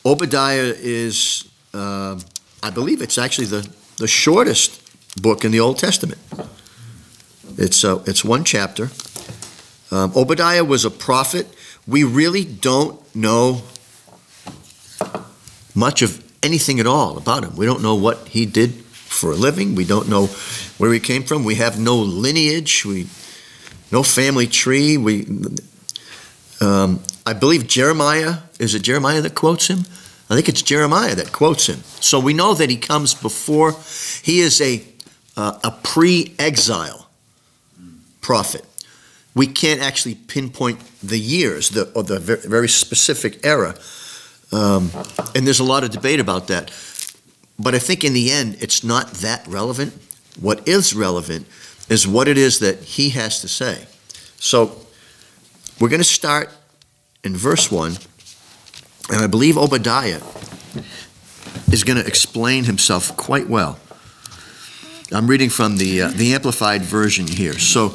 Obadiah is, I believe it's actually the shortest book in the Old Testament. It's one chapter. Obadiah was a prophet. We really don't know much of anything at all about him. We don't know what he did for a living. We don't know where he came from. We have no lineage. No family tree. I believe Jeremiah, is it Jeremiah that quotes him? I think it's Jeremiah that quotes him. So we know that he comes before. He is a pre-exile prophet. We can't actually pinpoint the years or the very specific era. And there's a lot of debate about that. But I think in the end, it's not that relevant. What is relevant is what it is that he has to say. So we're going to start in verse 1. And I believe Obadiah is going to explain himself quite well. I'm reading from the Amplified Version here. So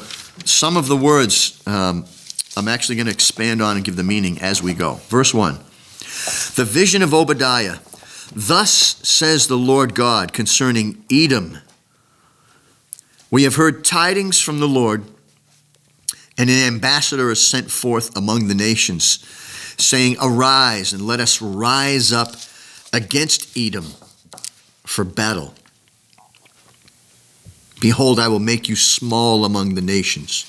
some of the words I'm actually going to expand on and give the meaning as we go. Verse 1. The vision of Obadiah. Thus says the Lord God concerning Edom. We have heard tidings from the Lord, and an ambassador is sent forth among the nations, saying, Arise, and let us rise up against Edom for battle. Behold, I will make you small among the nations.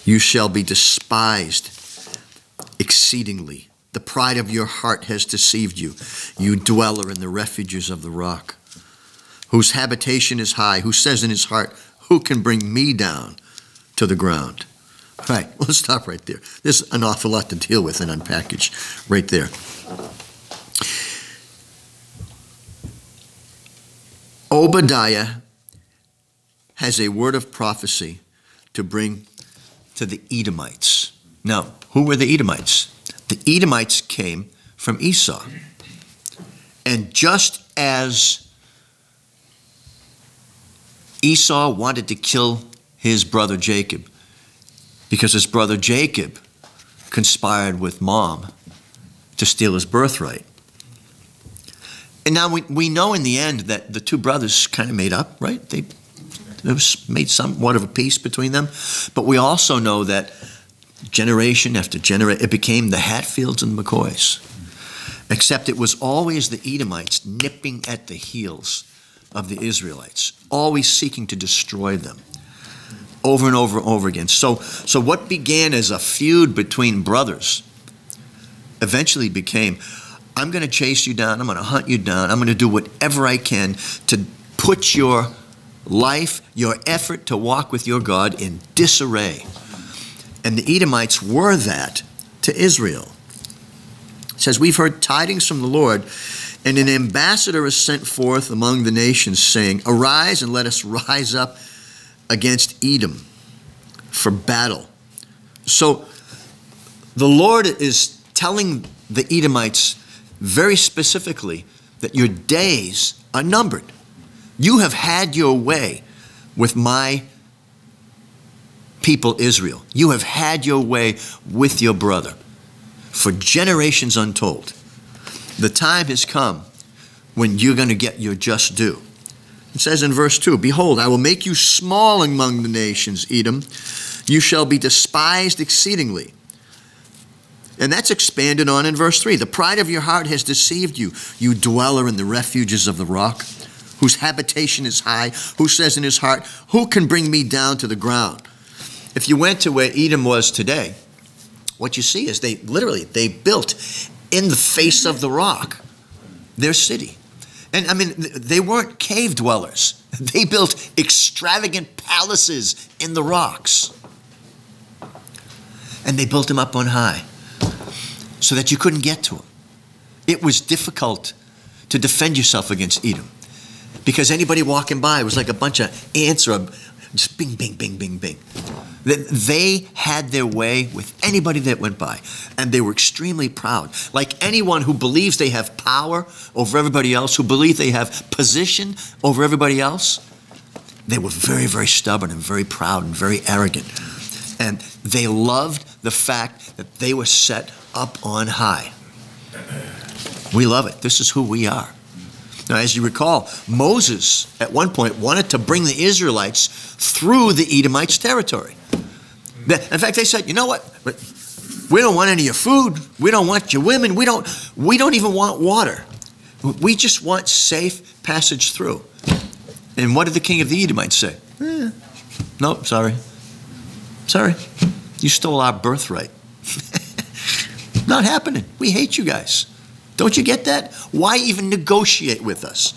You shall be despised exceedingly. The pride of your heart has deceived you, you dweller in the refuges of the rock, whose habitation is high, who says in his heart, who can bring me down to the ground? All right, let's stop right there. There's an awful lot to deal with and unpackage right there. Obadiah has a word of prophecy to bring to the Edomites. Now, who were the Edomites? The Edomites came from Esau. And just as Esau wanted to kill his brother Jacob, because his brother Jacob conspired with mom to steal his birthright. And now we know in the end that the two brothers kind of made up, right? They made somewhat of a peace between them. But we also know that generation after generation, it became the Hatfields and McCoys. Except it was always the Edomites nipping at the heels of the Israelites, always seeking to destroy them over and over and over again. So what began as a feud between brothers eventually became, I'm going to chase you down, I'm going to hunt you down, I'm going to do whatever I can to put your life, your effort to walk with your God in disarray. And the Edomites were that to Israel. It says, we've heard tidings from the Lord, and an ambassador is sent forth among the nations, saying, Arise and let us rise up against Edom for battle. So the Lord is telling the Edomites very specifically that your days are numbered. You have had your way with my people Israel. You have had your way with your brother for generations untold. The time has come when you're going to get your just due. It says in verse 2, Behold, I will make you small among the nations, Edom. You shall be despised exceedingly. And that's expanded on in verse 3. The pride of your heart has deceived you, you dweller in the refuges of the rock, whose habitation is high, who says in his heart, who can bring me down to the ground? If you went to where Edom was today, what you see is they built in the face of the rock their city. And I mean, they weren't cave dwellers. They built extravagant palaces in the rocks. And they built them up on high so that you couldn't get to them. It was difficult to defend yourself against Edom because anybody walking by was like a bunch of ants or just bing, bing, bing, bing, bing. They had their way with anybody that went by, and they were extremely proud. Like anyone who believes they have power over everybody else, who believe they have position over everybody else, they were very, very stubborn and very proud and very arrogant. And they loved the fact that they were set up on high. We love it. This is who we are. Now, as you recall, Moses at one point wanted to bring the Israelites through the Edomites' territory. In fact, they said, you know what? We don't want any of your food. We don't want your women. We don't even want water. We just want safe passage through. And what did the king of the Edomites say? No, sorry. Sorry. You stole our birthright. Not happening. We hate you guys. Don't you get that? Why even negotiate with us?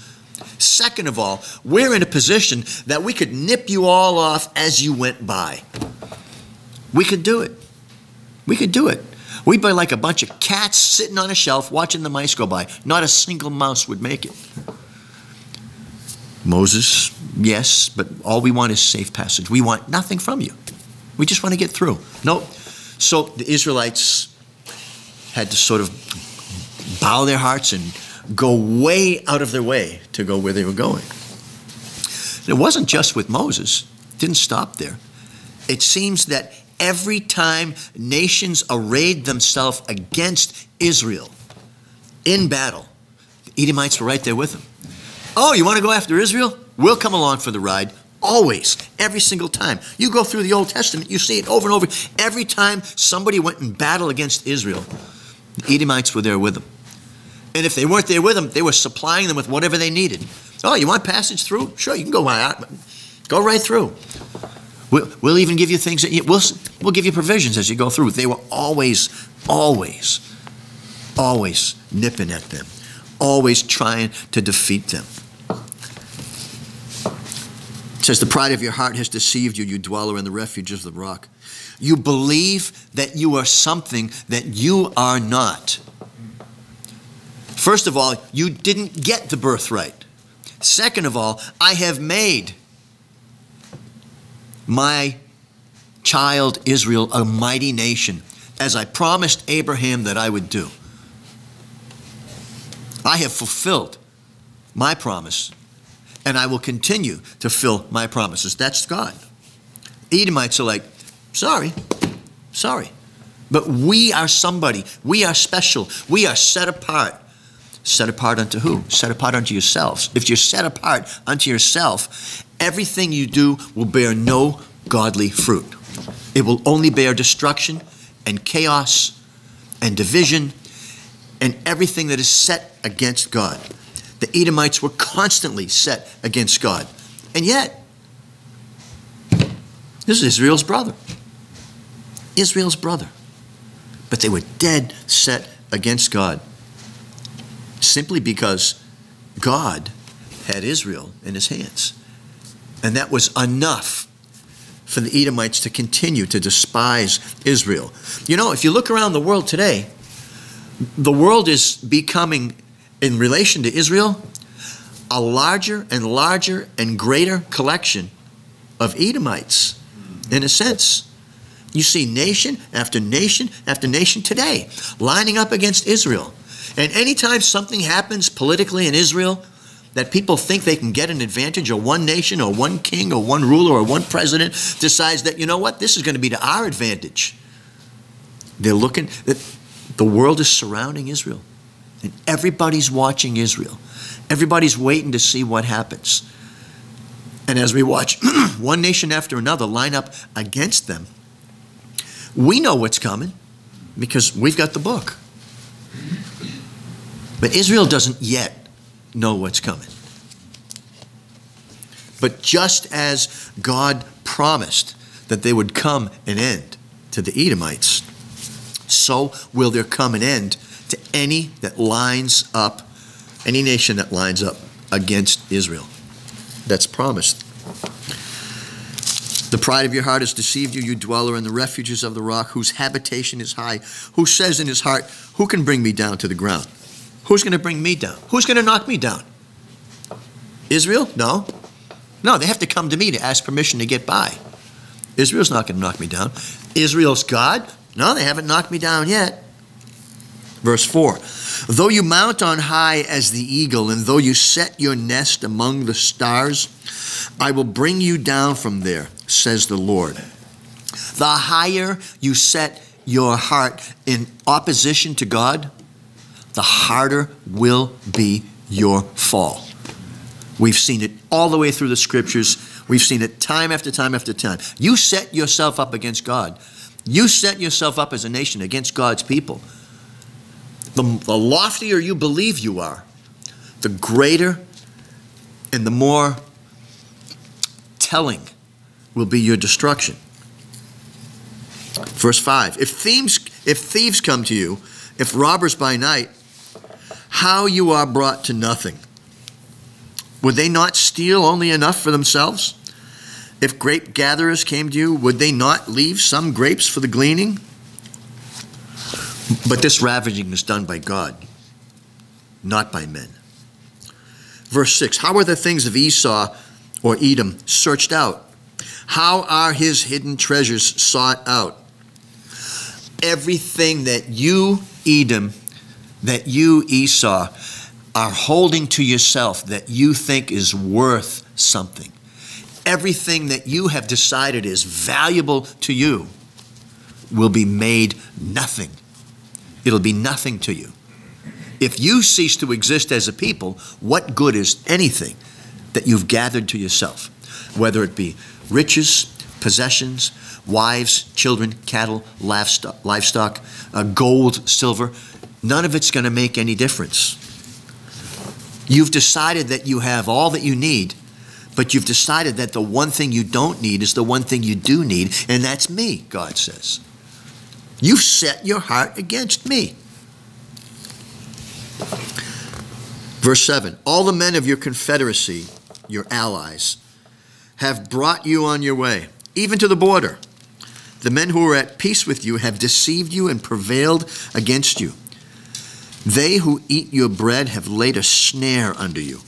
Second of all, we're in a position that we could nip you all off as you went by. We could do it. We could do it. We'd be like a bunch of cats sitting on a shelf watching the mice go by. Not a single mouse would make it. Moses, yes, but all we want is safe passage. We want nothing from you. We just want to get through. No. So the Israelites had to sort of bow their hearts and go way out of their way to go where they were going. It wasn't just with Moses. It didn't stop there. It seems that every time nations arrayed themselves against Israel in battle, the Edomites were right there with them. Oh, you want to go after Israel? We'll come along for the ride. Always, every single time. You go through the Old Testament, you see it over and over. Every time somebody went in battle against Israel, the Edomites were there with them. And if they weren't there with them, they were supplying them with whatever they needed. Oh, you want passage through? Sure, you can go right through. We'll even give you things that we'll give you provisions as you go through. They were always nipping at them, always trying to defeat them. It says, the pride of your heart has deceived you, you dweller in the refuges of the rock. You believe that you are something that you are not. First of all, you didn't get the birthright. Second of all, I have made my child Israel a mighty nation, as I promised Abraham that I would do. I have fulfilled my promise, and I will continue to fulfill my promises. That's God. Edomites are like, sorry, but we are somebody. We are special. We are set apart. Set apart unto who? Set apart unto yourselves. If you're set apart unto yourself, everything you do will bear no godly fruit. It will only bear destruction and chaos and division and everything that is set against God. The Edomites were constantly set against God. And yet, this is Israel's brother. Israel's brother. But they were dead set against God, simply because God had Israel in his hands. And that was enough for the Edomites to continue to despise Israel. You know, if you look around the world today, the world is becoming, in relation to Israel, a larger and larger and greater collection of Edomites. In a sense, you see nation after nation after nation today lining up against Israel. And anytime something happens politically in Israel that people think they can get an advantage, or one nation or one king or one ruler or one president decides that, you know what, this is going to be to our advantage. They're looking, the world is surrounding Israel. And everybody's watching Israel. Everybody's waiting to see what happens. And as we watch one nation after another line up against them, we know what's coming because we've got the book. But Israel doesn't yet know what's coming. But just as God promised that there would come an end to the Edomites, so will there come an end to any that lines up, any nation that lines up against Israel. That's promised. The pride of your heart has deceived you, you dweller in the refuges of the rock, whose habitation is high, who says in his heart, who can bring me down to the ground? Who's going to bring me down? Who's going to knock me down? Israel? No. No, they have to come to me to ask permission to get by. Israel's not going to knock me down. Israel's God? No, they haven't knocked me down yet. Verse 4, though you mount on high as the eagle, and though you set your nest among the stars, I will bring you down from there, says the Lord. The higher you set your heart in opposition to God, the harder will be your fall. We've seen it all the way through the scriptures. We've seen it time after time after time. You set yourself up against God. You set yourself up as a nation against God's people. The loftier you believe you are, the greater and the more telling will be your destruction. Verse 5, if thieves come to you, if robbers by night, how you are brought to nothing. Would they not steal only enough for themselves? If grape gatherers came to you, would they not leave some grapes for the gleaning? But this ravaging is done by God, not by men. Verse 6, how are the things of Esau or Edom searched out? How are his hidden treasures sought out? Everything that you, Edom, that you, Esau, are holding to yourself that you think is worth something, everything that you have decided is valuable to you will be made nothing. It'll be nothing to you. If you cease to exist as a people, what good is anything that you've gathered to yourself? Whether it be riches, possessions, wives, children, cattle, livestock, gold, silver, none of it's going to make any difference. You've decided that you have all that you need, but you've decided that the one thing you don't need is the one thing you do need, and that's me, God says. You've set your heart against me. Verse 7, all the men of your confederacy, your allies, have brought you on your way, even to the border. The men who are at peace with you have deceived you and prevailed against you. They who eat your bread have laid a snare under you.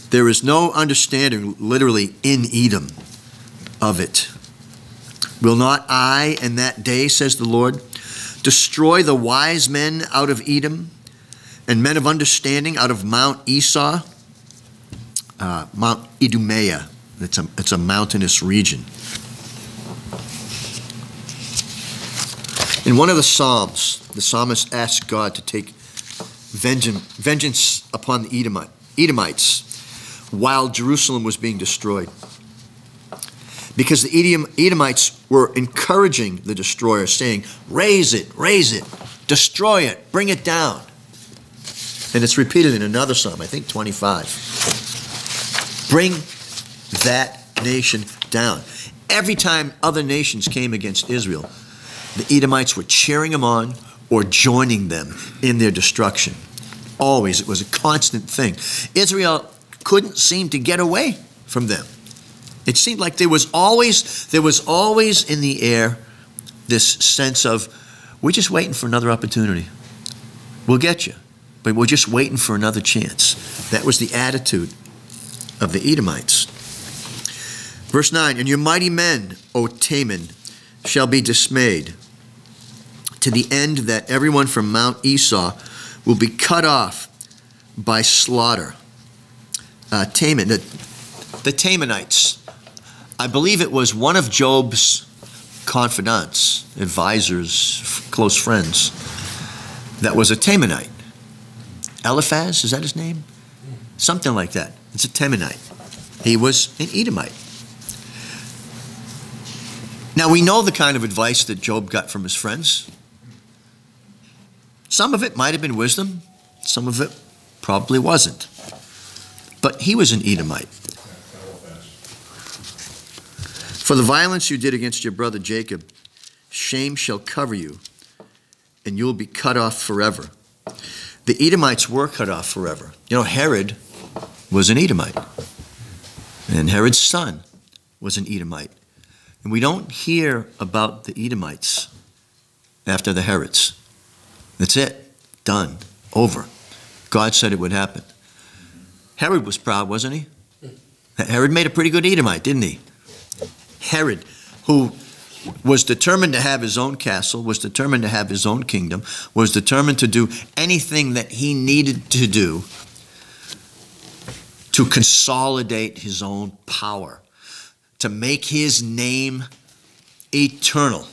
There is no understanding, literally, in Edom of it. Will not I in that day, says the Lord, destroy the wise men out of Edom and men of understanding out of Mount Esau? Mount Idumea. It's a mountainous region. In one of the Psalms, the psalmist asks God to take vengeance upon the Edomites while Jerusalem was being destroyed. Because the Edomites were encouraging the destroyer, saying, raise it, destroy it, bring it down. And it's repeated in another psalm, I think 25. Bring that nation down. Every time other nations came against Israel, the Edomites were cheering them on or joining them in their destruction. Always, it was a constant thing. Israel couldn't seem to get away from them. It seemed like there was always in the air this sense of, we're just waiting for another opportunity. We'll get you, but we're just waiting for another chance. That was the attitude of the Edomites. Verse 9, and your mighty men, O Taman, shall be dismayed, to the end that everyone from Mount Esau will be cut off by slaughter. Taman, the Tamanites, I believe it was one of Job's confidants, advisors, close friends, that was a Tamanite. Eliphaz, is that his name? Something like that. It's a Tamanite. He was an Edomite. Now, we know the kind of advice that Job got from his friends. Some of it might have been wisdom. Some of it probably wasn't. But he was an Edomite. For the violence you did against your brother Jacob, shame shall cover you, and you will be cut off forever. The Edomites were cut off forever. You know, Herod was an Edomite. And Herod's son was an Edomite. And we don't hear about the Edomites after the Herods. That's it. Done. Over. God said it would happen. Herod was proud, wasn't he? Herod made a pretty good Edomite, didn't he? Herod, who was determined to have his own castle, was determined to have his own kingdom, was determined to do anything that he needed to do to consolidate his own power, to make his name eternal.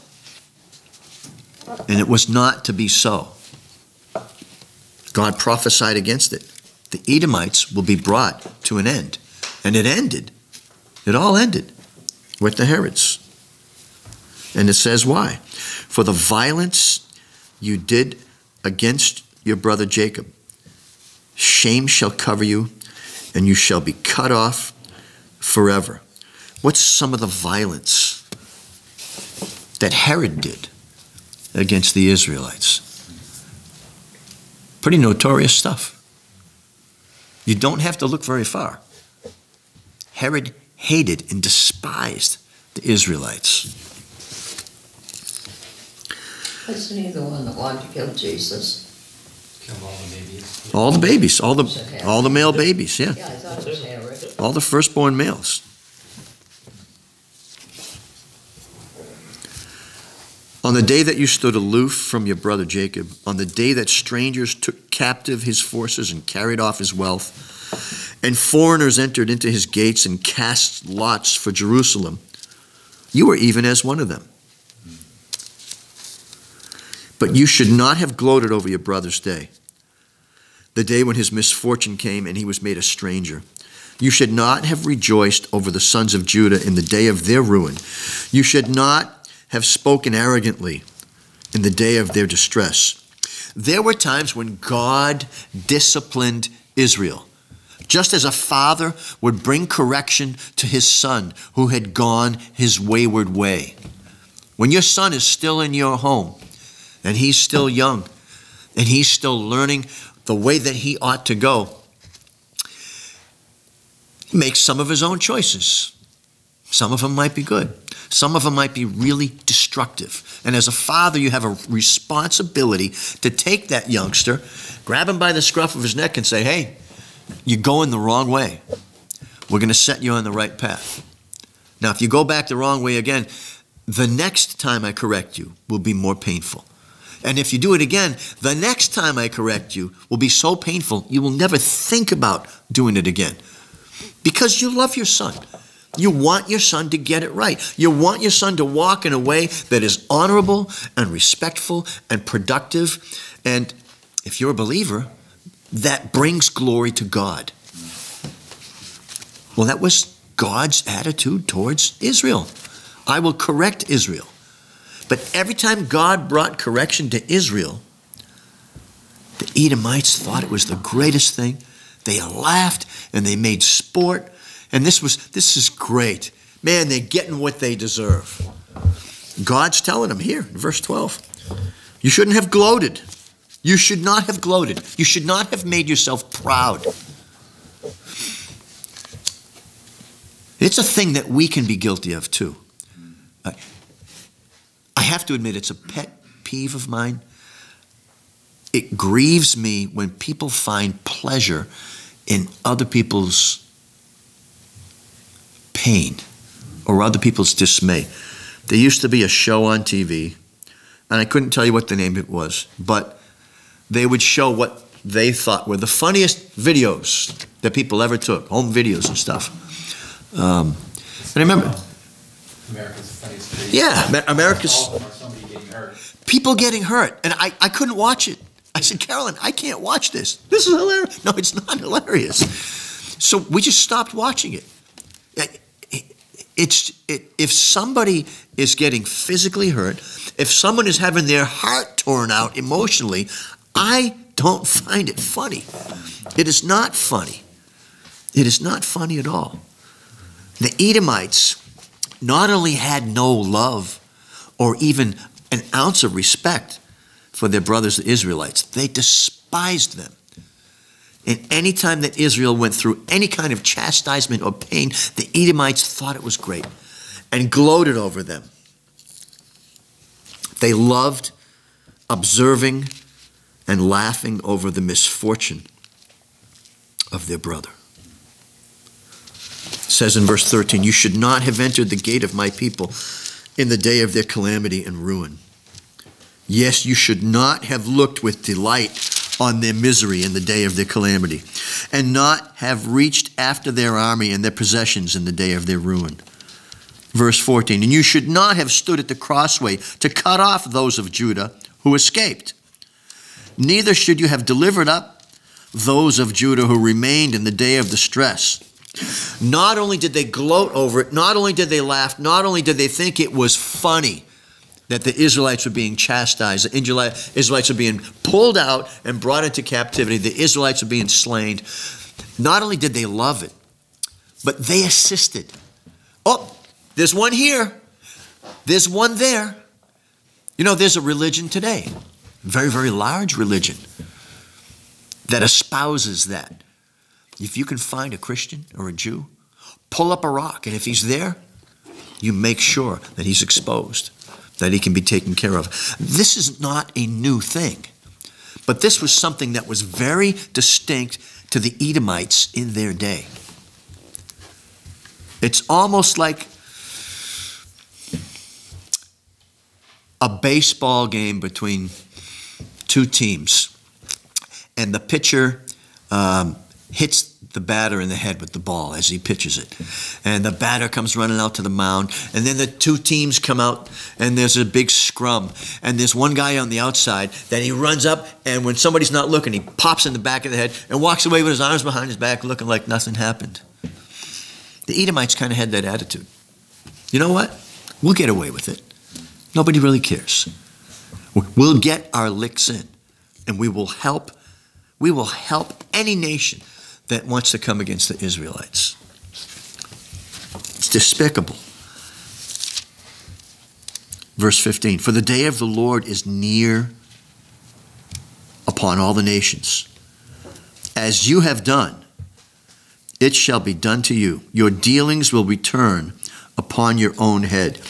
And it was not to be so. God prophesied against it. The Edomites will be brought to an end. And it ended. It all ended with the Herods. And it says why? For the violence you did against your brother Jacob, shame shall cover you, and you shall be cut off forever. What's some of the violence that Herod did against the Israelites? Pretty notorious stuff. You don't have to look very far. Herod hated and despised the Israelites. Wasn't he the one that wanted to kill Jesus? Killed all the babies. All the babies, all the male babies, yeah. Yeah, I thought it was Herod. All the firstborn males. On the day that you stood aloof from your brother Jacob, on the day that strangers took captive his forces and carried off his wealth, and foreigners entered into his gates and cast lots for Jerusalem, you were even as one of them. But you should not have gloated over your brother's day, the day when his misfortune came and he was made a stranger. You should not have rejoiced over the sons of Judah in the day of their ruin. You should not have spoken arrogantly in the day of their distress. There were times when God disciplined Israel, just as a father would bring correction to his son who had gone his wayward way. When your son is still in your home, and he's still young, and he's still learning the way that he ought to go, he makes some of his own choices. Some of them might be good. Some of them might be really destructive. And as a father, you have a responsibility to take that youngster, grab him by the scruff of his neck and say, hey, you're going the wrong way. We're going to set you on the right path. Now, if you go back the wrong way again, the next time I correct you will be more painful. And if you do it again, the next time I correct you will be so painful, you will never think about doing it again. Because you love your son. You want your son to get it right. You want your son to walk in a way that is honorable and respectful and productive. And if you're a believer, that brings glory to God. Well, that was God's attitude towards Israel. I will correct Israel. But every time God brought correction to Israel, the Edomites thought it was the greatest thing. They laughed and they made sport. And this is great. Man, they're getting what they deserve. God's telling them here in verse 12, you shouldn't have gloated. You should not have gloated. You should not have made yourself proud. It's a thing that we can be guilty of too. I have to admit, it's a pet peeve of mine. It grieves me when people find pleasure in other people's pain or other people's dismay. There used to be a show on TV, and I couldn't tell you what the name of it was, but they would show what they thought were the funniest videos that people ever took, home videos and stuff. And I remember... America's funniest video. Yeah, America's... Somebody getting hurt. People getting hurt, and I couldn't watch it. I said, Carolyn, I can't watch this. This is hilarious. No, it's not hilarious. So we just stopped watching it. If somebody is getting physically hurt, if someone is having their heart torn out emotionally, I don't find it funny. It is not funny. It is not funny at all. The Edomites not only had no love or even an ounce of respect for their brothers, the Israelites, they despised them. And any time that Israel went through any kind of chastisement or pain, the Edomites thought it was great and gloated over them. They loved observing and laughing over the misfortune of their brother. It says in verse 13, you should not have entered the gate of my people in the day of their calamity and ruin. Yes, you should not have looked with delight on their misery in the day of their calamity, and not have reached after their army and their possessions in the day of their ruin. Verse 14, and you should not have stood at the crossway to cut off those of Judah who escaped. Neither should you have delivered up those of Judah who remained in the day of distress. Not only did they gloat over it, not only did they laugh, not only did they think it was funny that the Israelites were being chastised, the Israelites were being pulled out and brought into captivity, the Israelites were being slain. Not only did they love it, but they assisted. Oh, there's one here. There's one there. You know, there's a religion today, very, very large religion, that espouses that. If you can find a Christian or a Jew, pull up a rock, and if he's there, you make sure that he's exposed, that he can be taken care of. This is not a new thing, but this was something that was very distinct to the Edomites in their day. It's almost like a baseball game between two teams, and the pitcher hits the batter in the head with the ball as he pitches it. And the batter comes running out to the mound, and then the two teams come out, and there's a big scrum. And there's one guy on the outside that he runs up, and when somebody's not looking, he pops in the back of the head and walks away with his arms behind his back looking like nothing happened. The Edomites kind of had that attitude. You know what? We'll get away with it. Nobody really cares. We'll get our licks in, and we will help any nation that wants to come against the Israelites. It's despicable. Verse 15, for the day of the Lord is near upon all the nations. As you have done, it shall be done to you. Your dealings will return upon your own head.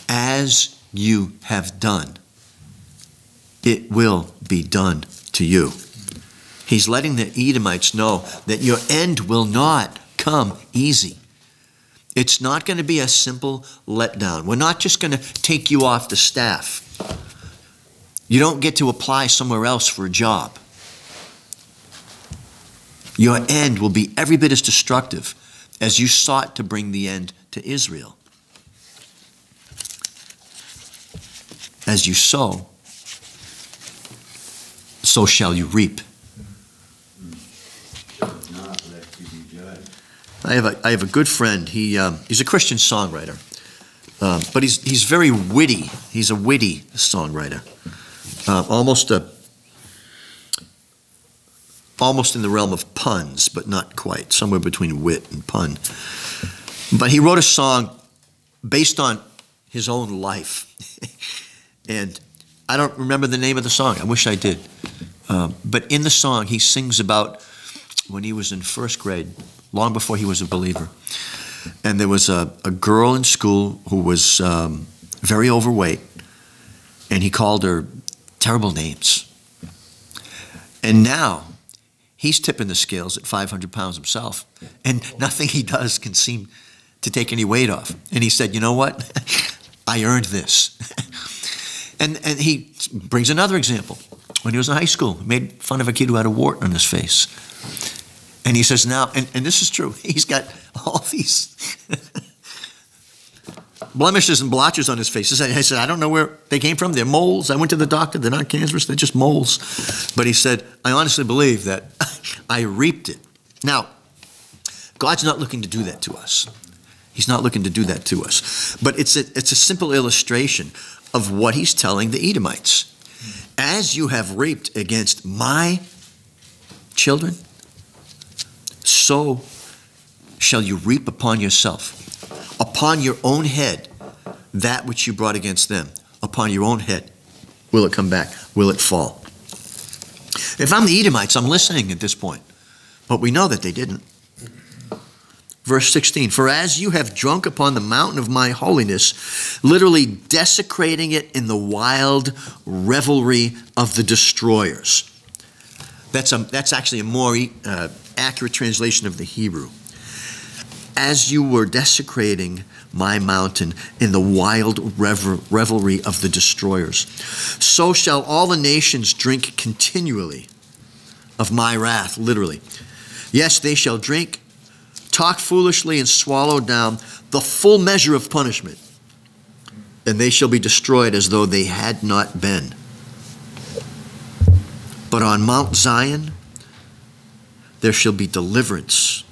As you have done, it will be done to you. He's letting the Edomites know that your end will not come easy. It's not going to be a simple letdown. We're not just going to take you off the staff. You don't get to apply somewhere else for a job. Your end will be every bit as destructive as you sought to bring the end to Israel. As you sow, so shall you reap. I have a good friend. He's a Christian songwriter, but he's very witty. He's a witty songwriter, almost in the realm of puns, but not quite. Somewhere between wit and pun. But he wrote a song based on his own life, and I don't remember the name of the song. I wish I did. But in the song, he sings about when he was in first grade, long before he was a believer. And there was a girl in school who was very overweight, and he called her terrible names. And now he's tipping the scales at 500 pounds himself, and nothing he does can seem to take any weight off. And he said, you know what? I earned this. And he brings another example. When he was in high school, he made fun of a kid who had a wart on his face. And he says now, and this is true, he's got all these blemishes and blotches on his face. He said, I don't know where they came from. They're moles. I went to the doctor. They're not cancerous. They're just moles. But he said, I honestly believe that I reaped it. Now, God's not looking to do that to us. He's not looking to do that to us. But it's a simple illustration of what he's telling the Edomites. As you have reaped against my children, so shall you reap upon yourself, upon your own head, that which you brought against them. Upon your own head will it come back, will it fall. If I'm the Edomites, I'm listening at this point, but we know that they didn't. Verse 16, for as you have drunk upon the mountain of my holiness, literally desecrating it in the wild revelry of the destroyers. That's actually a more accurate translation of the Hebrew. As you were desecrating my mountain in the wild revelry of the destroyers, so shall all the nations drink continually of my wrath, literally. Yes, they shall drink, talk foolishly, and swallow down the full measure of punishment, and they shall be destroyed as though they had not been. But on Mount Zion there shall be deliverance,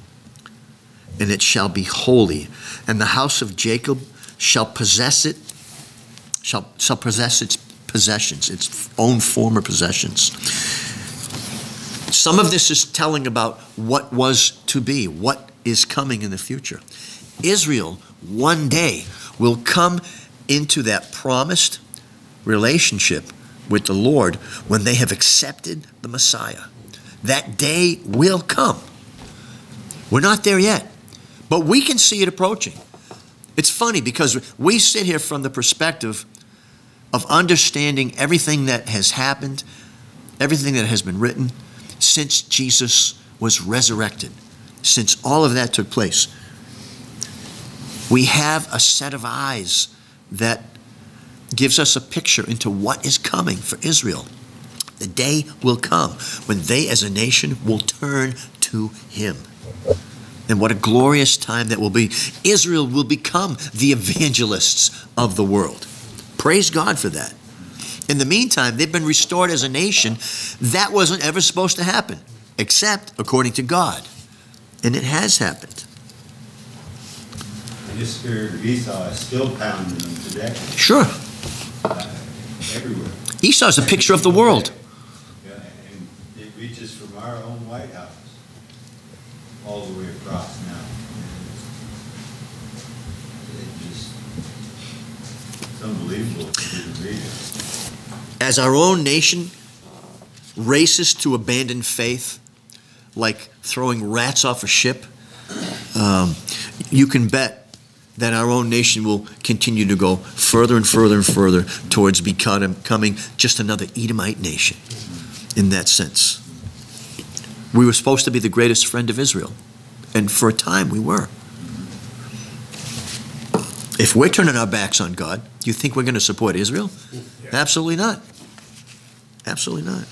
and it shall be holy, and the house of Jacob shall possess it, shall possess its possessions, its own former possessions. Some of this is telling about what was to be, what is coming in the future. Israel one day will come into that promised relationship with the Lord when they have accepted the Messiah. That day will come. We're not there yet, but we can see it approaching. It's funny because we sit here from the perspective of understanding everything that has happened, everything that has been written since Jesus was resurrected, since all of that took place. We have a set of eyes that gives us a picture into what is coming for Israel. The day will come when they as a nation will turn to him. And what a glorious time that will be. Israel will become the evangelists of the world. Praise God for that. In the meantime, they've been restored as a nation. That wasn't ever supposed to happen, except according to God. And it has happened. The spirit of Esau is still pounding them today. Sure. Everywhere. Esau's a picture of the world. Yeah, and it reaches from our own White House all the way across now. It's unbelievable if you didn't read it. As our own nation races to abandon faith, like throwing rats off a ship, you can bet that our own nation will continue to go further and further and further towards becoming just another Edomite nation in that sense. We were supposed to be the greatest friend of Israel, and for a time we were. If we're turning our backs on God, do you think we're going to support Israel? Absolutely not. Absolutely not.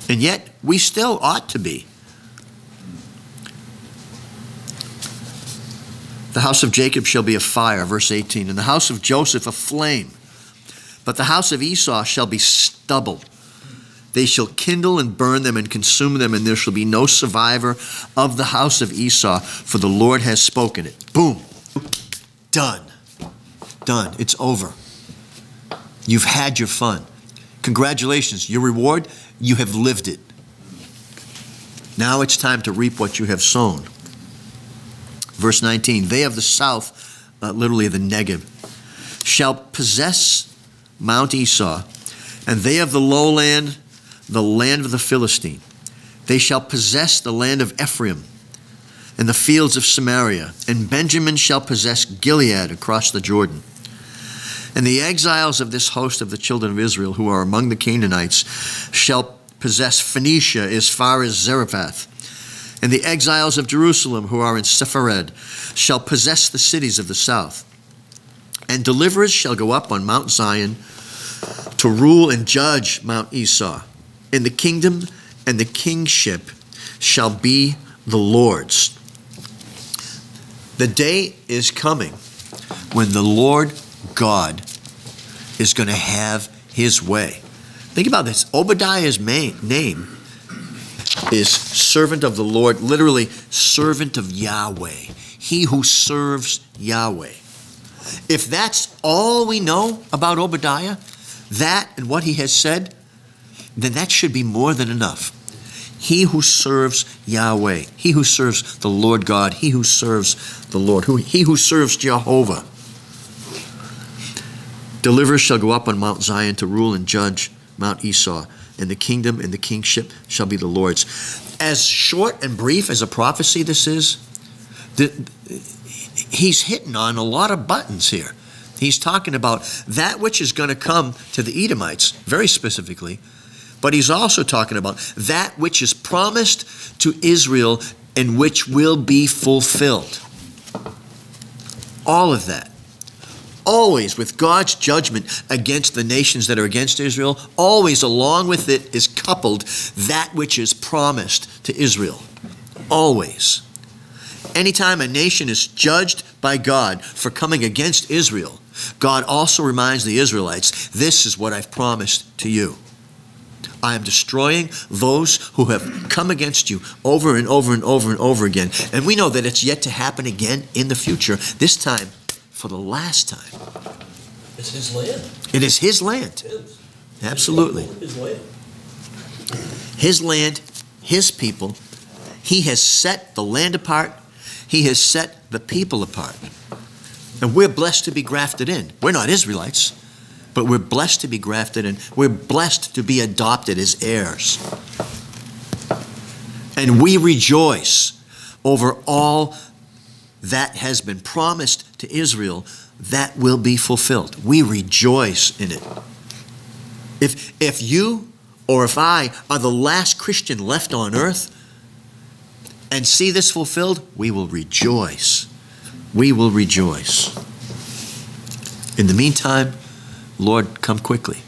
And yet, we still ought to be. The house of Jacob shall be a fire, verse 18, and the house of Joseph a flame. But the house of Esau shall be stubble. They shall kindle and burn them and consume them, and there shall be no survivor of the house of Esau, for the Lord has spoken it. Boom. Done. Done. It's over. You've had your fun. Congratulations. Your reward, you have lived it. Now it's time to reap what you have sown. Verse 19, they of the south, literally the Negev, shall possess Mount Esau, and they of the lowland, the land of the Philistine. They shall possess the land of Ephraim and the fields of Samaria, and Benjamin shall possess Gilead across the Jordan. And the exiles of this host of the children of Israel, who are among the Canaanites, shall possess Phoenicia as far as Zarephath. And the exiles of Jerusalem, who are in Sepharad, shall possess the cities of the south. And deliverers shall go up on Mount Zion to rule and judge Mount Esau. And the kingdom and the kingship shall be the Lord's. The day is coming when the Lord God is going to have his way. Think about this. Obadiah's name is servant of the Lord, literally servant of Yahweh. He who serves Yahweh. If that's all we know about Obadiah, that and what he has said, then that should be more than enough. He who serves Yahweh, he who serves the Lord God, he who serves the Lord, he who serves Jehovah. Deliverers shall go up on Mount Zion to rule and judge Mount Esau, and the kingdom and the kingship shall be the Lord's. As short and brief as a prophecy this is, he's hitting on a lot of buttons here. He's talking about that which is going to come to the Edomites, very specifically, but he's also talking about that which is promised to Israel and which will be fulfilled. All of that. Always with God's judgment against the nations that are against Israel, always along with it is coupled that which is promised to Israel. Always. Anytime a nation is judged by God for coming against Israel, God also reminds the Israelites, this is what I've promised to you. I am destroying those who have come against you over and over and over and over again. And we know that it's yet to happen again in the future, this time for the last time. It's his land. It is his land. His. Absolutely. His land. His land, his people. He has set the land apart. He has set the people apart. And we're blessed to be grafted in. We're not Israelites, but we're blessed to be grafted in. We're blessed to be adopted as heirs. And we rejoice over all that has been promised to Israel that will be fulfilled. We rejoice in it. If you or if I are the last Christian left on earth and see this fulfilled, we will rejoice. We will rejoice. In the meantime, Lord, come quickly.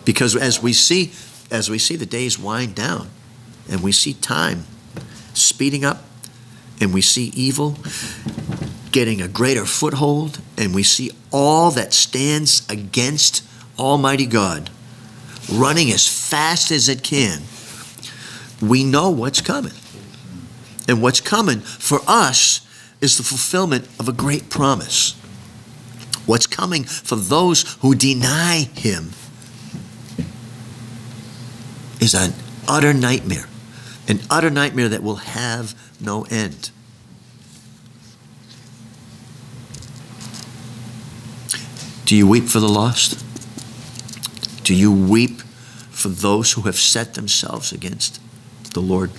Because as we see the days wind down, and we see time speeding up, and we see evil getting a greater foothold, and we see all that stands against Almighty God running as fast as it can, we know what's coming. And what's coming for us is the fulfillment of a great promise. What's coming for those who deny him is an utter nightmare that will have no end. Do you weep for the lost? Do you weep for those who have set themselves against the Lord?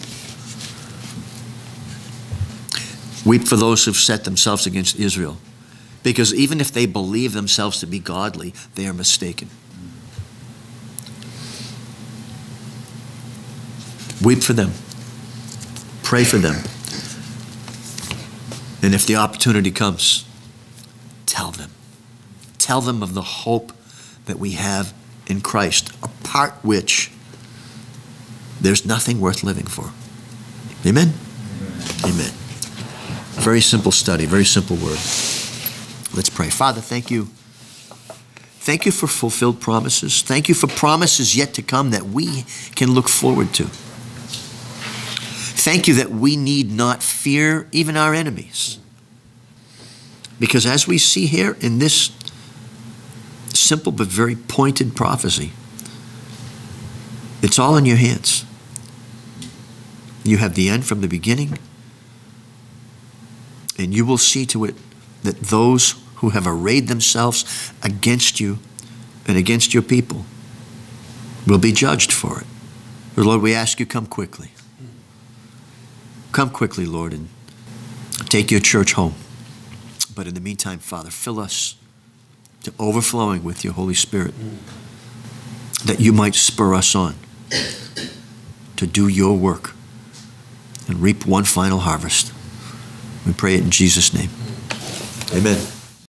Weep for those who have set themselves against Israel. Because even if they believe themselves to be godly, they are mistaken. Weep for them. Pray for them. And if the opportunity comes, tell them. Tell them of the hope that we have in Christ, apart which there's nothing worth living for. Amen? Amen. Very simple study, very simple word. Let's pray. Father, thank you. Thank you for fulfilled promises. Thank you for promises yet to come that we can look forward to. Thank you that we need not fear even our enemies. Because as we see here in this simple but very pointed prophecy, it's all in your hands. You have the end from the beginning, and you will see to it that those who have arrayed themselves against you and against your people will be judged for it. But Lord, we ask you, come quickly. Come quickly, Lord, and take your church home. But in the meantime, Father, fill us to overflowing with your Holy Spirit, that you might spur us on to do your work and reap one final harvest. We pray it in Jesus' name. Amen.